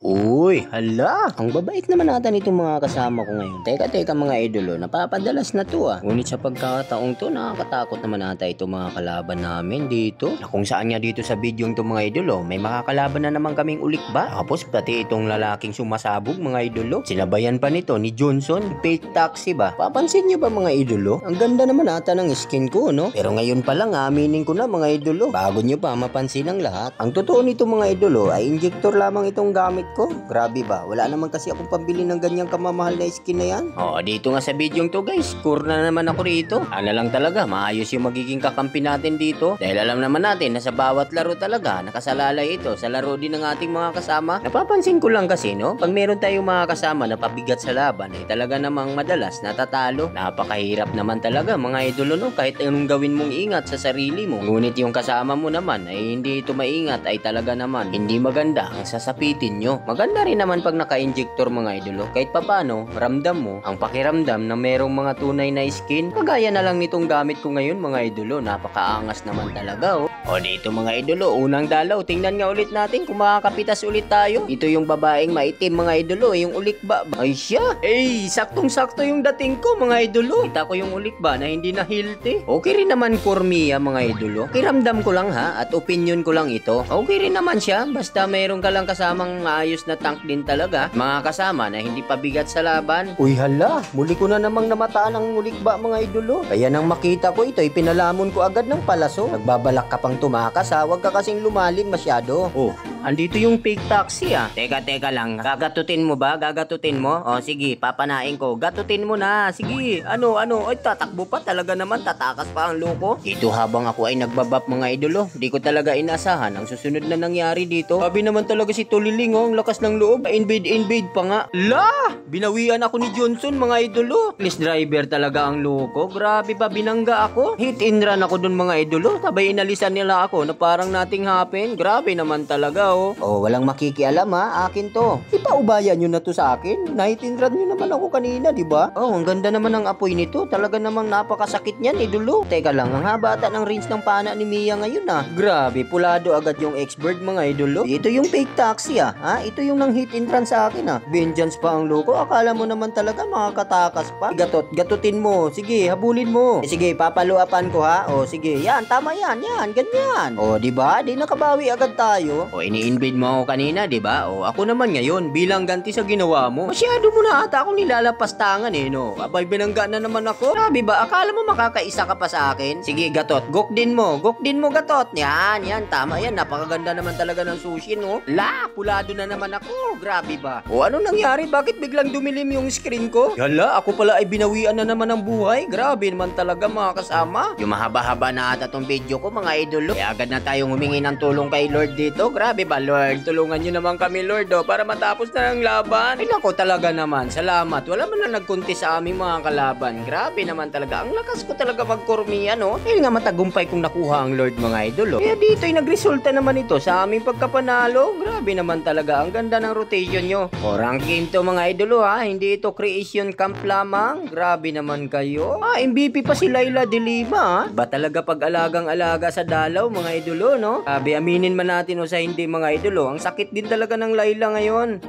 Uy, hala! Ang babait naman nata nitong mga kasama ko ngayon. Teka mga idolo, napapadalas na to ah. Ngunit sa pagkataong to, nakakatakot naman nata itong mga kalaban namin dito. Na kung saan nga dito sa video to mga idolo, may makakalaban na naman kaming ulik ba? Tapos pati itong lalaking sumasabog mga idolo. Sinabayan pa nito ni Johnson, fake taxi ba? Papansin nyo ba mga idolo? Ang ganda naman nata ng skin ko, no? Pero ngayon pa lang aminin ko na mga idolo. Bago nyo pa mapansin ang lahat. Ang totoo nito mga idolo ay injector lamang itong gamit ko. Grabe ba? Wala naman kasi akong pambili ng ganyang kamamahal na skin na yan. Oo, dito nga sa video to guys, score na naman ako rito. Ano lang talaga, maayos yung magiging kakampi natin dito. Dahil alam naman natin na sa bawat laro talaga, nakasalalay ito sa laro din ng ating mga kasama. Napapansin ko lang kasi no, pag meron tayong mga kasama na pabigat sa laban, ay talaga namang madalas natatalo. Napakahirap naman talaga mga idolo no, kahit anong gawin mong ingat sa sarili mo. Ngunit yung kasama mo naman ay hindi ito maingat, ay talaga naman hindi maganda ang sasapitin nyo. Maganda rin naman pag naka-injector mga idolo. Kahit papano, ramdam mo ang pakiramdam na merong mga tunay na skin. Kagaya na lang nitong gamit ko ngayon mga idolo. Napakaangas naman talaga oh. O dito mga idolo, unang dalaw. Tingnan nga ulit natin kung makakapitas ulit tayo. Ito yung babaeng maitim mga idolo. Yung ulikba. Ay siya. Saktong-sakto yung dating ko mga idolo. Kita ko yung ulikba na hindi na healthy. Okay rin naman Cormia mga idolo. Kiramdam ko lang ha at opinion ko lang ito. Okay rin naman siya. Basta mayroon ka lang kasamang maayos na tank din talaga. Mga kasama na hindi pabigat sa laban. Uy hala, muli ko na namang namataan ang ulikba mga idolo. Kaya nang makita ko ito, ipinalamon ko agad ng palaso. Nagbabalak ka pang tumakas ha, huwag ka kasing lumalim masyado. Oh, andito yung fake taxi ah. Teka lang, gagatutin mo ba? Gagatutin mo? O sige, papanain ko. Gatutin mo na. Sige, ano? Ay tatakbo pa talaga naman, tatakas pa ang loko. Dito habang ako ay nagbabap mga idolo, di ko talaga inasahan ang susunod na nangyari dito. Sabi naman talaga si Tuliling oh, ang lakas ng loob. Invade pa nga. La! Binawian ako ni Johnson mga idolo. Police driver talaga ang loko. Grabe ba, binangga ako? Hit and run ako dun mga idolo. Tabay inalisan nila ako na parang nothing happen. Grabe naman talaga oh. Oh, walang makikialam ha. Akin to. Ipaubayan nyo na to sa akin. Hit and run nyo naman ako kanina, di ba? Oh, ang ganda naman ng apoy nito. Talaga namang napakasakit niyan idolo. Teka lang, ang haba ata ng range ng pana ni Mia ngayon ah. Grabe, pulado agad yung expert mga idolo. Ito yung fake taxi ah. Ha? Ito yung nang hit and run sa akin ah. Vengeance pa ang loko. Akala mo naman talaga makakatakas pa. Gatutin mo. Sige, habulin mo. Sige, papaluapan ko ha. O sige, yan, tama yan, ganyan. O, di ba? Di nakabawi agad tayo. O, ini-invade mo ako kanina, di ba? O, ako naman ngayon, bilang ganti sa ginawa mo. Masyado mo na ata akong nilalapastangan eh, no? Abay, binangga na naman ako. Sabi ba, akala mo makakaisa ka pa sa akin? Sige, gatot, gukdin mo, gatot. Yan, tama yan. Napakaganda naman talaga ng sushi, no? La, pulado na naman ako. Grabe ba? O, ano nangyari? Bakit biglang dumilim yung screen ko? Yala, ako pala ay binawian na naman ng buhay. Grabe naman talaga mga kasama. Yung mahaba-haba na ata tong video ko mga idolo. Kaya agad na tayong humingi ng tulong kay Lord dito. Grabe ba Lord? Tulungan nyo naman kami Lord para matapos na ang laban. Ay nako talaga naman. Salamat. Wala man na nagkunti sa aming mga kalaban. Grabe naman talaga. Ang lakas ko talaga magkurmiya no. Dahil nga matagumpay kong nakuha ang Lord mga idolo. Kaya dito ay nagresulta naman ito sa aming pagkapanalo. Grabe naman talaga. Ang ganda ng rotation nyo. O ranking to mga idolo ha. Hindi ito creation camp lamang. Grabe naman kayo. MVP pa si Laila de Lima ha. Ba talaga pag-alagang-alaga sa dalaw mga idolo no? Sabi aminin man natin o sa hindi mga idolo. Ang sakit din talaga ng Laila ngayon.